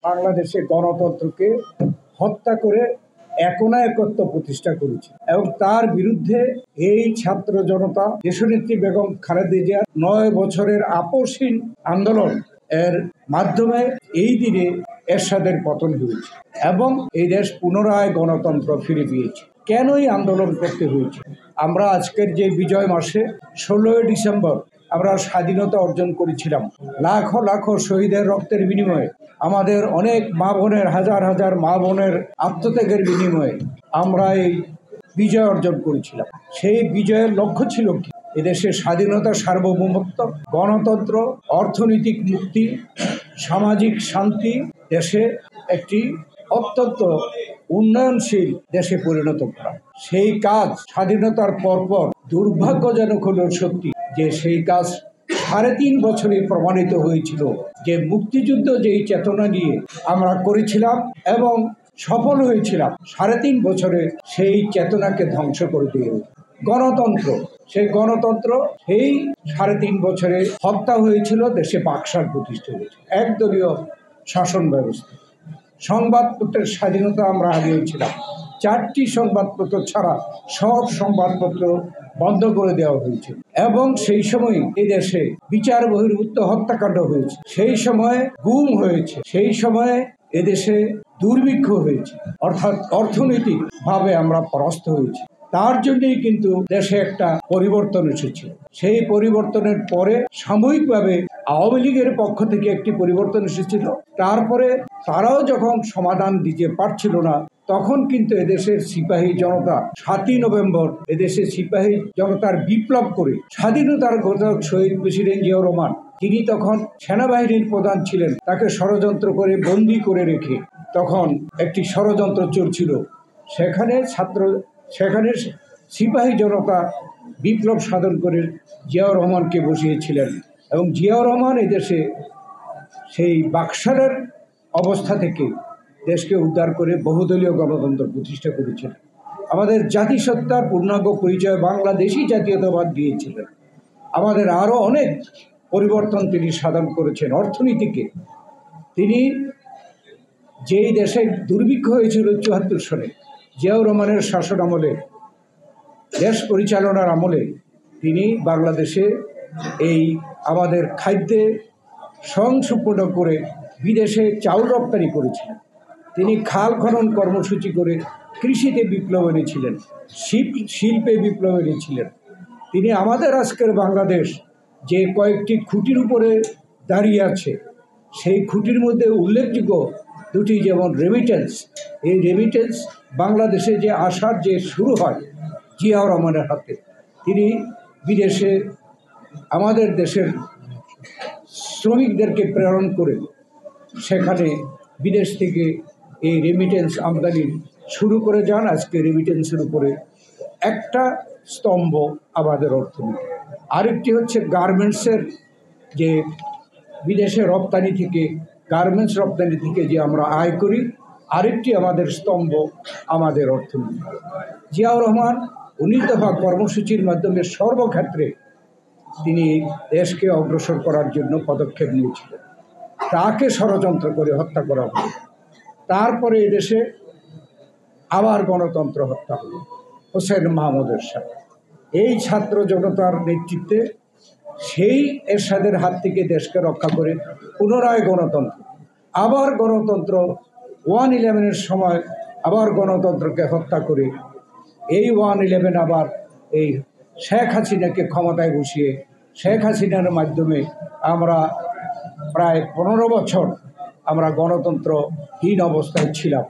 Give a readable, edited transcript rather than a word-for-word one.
বাংলাদেশে গণতন্ত্রকে হত্যা করে একত্ব প্রতিষ্ঠা করেছে এবং তার বিরুদ্ধে এই ছাত্র জনতা দেশনেত্রী বেগম খালেদা জিয়ার 9 বছরের আপোষহীন আন্দোলন এর মাধ্যমে এই দিনে এরশাদের পতন হয়েছে এবং এই দেশ পুনরায় গণতন্ত্র ফিরে পেয়েছে। কেন এই আন্দোলন করতে হয়েছে? আমরা আজকের যে বিজয় মাসে 16 ডিসেম্বর আমরা স্বাধীনতা অর্জন করেছিলাম, লাখো লাখো শহীদের রক্তের বিনিময়ে, আমাদের অনেক মা বোনের, হাজার হাজার মা বোনের আত্মত্যাগের বিনিময়ে আমরা এই বিজয় অর্জন করেছিলাম। সেই বিজয়ের লক্ষ্য ছিল কি? এদেশের স্বাধীনতা, সার্বভৌমত্ব, গণতন্ত্র, অর্থনৈতিক মুক্তি, সামাজিক শান্তি, দেশে একটি অত্যন্ত উন্নয়নশীল দেশে পরিণত করা। সেই কাজ স্বাধীনতার পরপর দুর্ভাগ্যজনক হলেও সত্যি যে সেই কাজ 3.5 বছরে প্রমাণিত হয়েছিল যে মুক্তিযুদ্ধ যেই চেতনা নিয়ে আমরা করেছিলাম এবং সফল হয়েছিলাম, 3.5 বছরে সেই চেতনাকে ধ্বংস করে দিয়ে গণতন্ত্র, সেই গণতন্ত্র সেই 3.5 বছরে হত্যা হয়েছিল। দেশে বাকশাল প্রতিষ্ঠা হয়েছিল, একদলীয় শাসন ব্যবস্থা, সংবাদপত্রের স্বাধীনতা আমরা হারিয়েছিলাম। 4টি সংবাদপত্র ছাড়া সব সংবাদপত্র বন্ধ করে দেওয়া হয়েছে এবং সেই সময় এই দেশে বিচার বহির্ভূত হত্যাকাণ্ড হয়েছে, সেই সময়ে গুম হয়েছে, সেই সময়ে এদেশে দুর্ভিক্ষ হয়েছে, অর্থাৎ অর্থনৈতিক ভাবে আমরা পরাস্ত হয়েছি। তার জন্যই কিন্তু দেশে একটা পরিবর্তন এসেছিল। সেই পরিবর্তনের পরে সাময়িকভাবে আওয়ামী লীগের পক্ষ থেকে একটি পরিবর্তন এসেছিল। তারপরে তারাও যখন সমাধান দিতে পারছিল না, তখন কিন্তু এদেশের সিপাহী জনতা 7ই নভেম্বর এদেশের সিপাহী জনতার বিপ্লব করে স্বাধীনতার ঘোষক শহীদ প্রেসিডেন্ট জিয়াউর রহমান, তিনি তখন সেনাবাহিনীর প্রধান ছিলেন, তাকে ষড়যন্ত্র করে বন্দী করে রেখে তখন একটি ষড়যন্ত্র চলছিল। সেখানে সিপাহী জনতা বিপ্লব সাধন করে জিয়াউর রহমানকে বসিয়েছিলেন এবং জিয়াউর রহমান এদেশে সেই বাকশালের অবস্থা থেকে দেশকে উদ্ধার করে বহুদলীয় গণতন্ত্র প্রতিষ্ঠা করেছিলেন। আমাদের জাতিসত্তার পূর্ণাঙ্গ পরিচয় বাংলাদেশি জাতীয়তাবাদ দিয়েছিলেন। আমাদের আরও অনেক পরিবর্তন তিনি সাধন করেছেন। অর্থনীতিকে তিনি, যেই দেশে দুর্ভিক্ষ হয়েছিল 74 সালে, জিয়াউর রহমানের শাসন আমলে, দেশ পরিচালনার আমলে তিনি বাংলাদেশে এই আমাদের খাদ্যে সংসম্পূর্ণ করে বিদেশে চাউল রপ্তানি করেছিলেন। তিনি খাল খনন কর্মসূচি করে কৃষিতে বিপ্লব এনেছিলেন, শিল্পে বিপ্লব এনেছিলেন। তিনি আমাদের আজকের বাংলাদেশ যে কয়েকটি খুঁটির উপরে দাঁড়িয়ে আছে, সেই খুঁটির মধ্যে উল্লেখযোগ্য দুটি, যেমন রেমিটেন্স। এই রেমিটেন্স বাংলাদেশে যে আসার যে শুরু হয় জিয়াউর রহমানের হাতে, তিনি বিদেশে আমাদের দেশের শ্রমিকদেরকে প্রেরণ করে সেখানে বিদেশ থেকে এই রেমিটেন্স আমদানি শুরু করে যান। আজকে রেমিটেন্সের উপরে একটা স্তম্ভ আমাদের অর্থনীতি। আরেকটি হচ্ছে গার্মেন্টসের, যে বিদেশে রপ্তানি থেকে, গার্মেন্টস রপ্তানি থেকে যে আমরা আয় করি, আরেকটি আমাদের স্তম্ভ আমাদের অর্থনীতি। জিয়াউর রহমান 19 দফা কর্মসূচির মাধ্যমে সর্বক্ষেত্রে তিনি দেশকে অগ্রসর করার জন্য পদক্ষেপ নিয়েছিলেন। তাকে ষড়যন্ত্র করে হত্যা করা হলো। তারপরে এদেশে আবার গণতন্ত্র হত্যা হলো হোসেন মাহমুদের সাথে। এই ছাত্র জনতার নেতৃত্বে সেই এরশাদের হাত থেকে দেশকে রক্ষা করে পুনরায় গণতন্ত্র, আবার গণতন্ত্র 1/11-এর সময় আবার গণতন্ত্রকে হত্যা করে এই 1/11 আবার এই শেখ হাসিনাকে ক্ষমতায় বসিয়ে শেখ হাসিনার মাধ্যমে আমরা প্রায় 15 বছর আমরা গণতন্ত্রহীন অবস্থায় ছিলাম।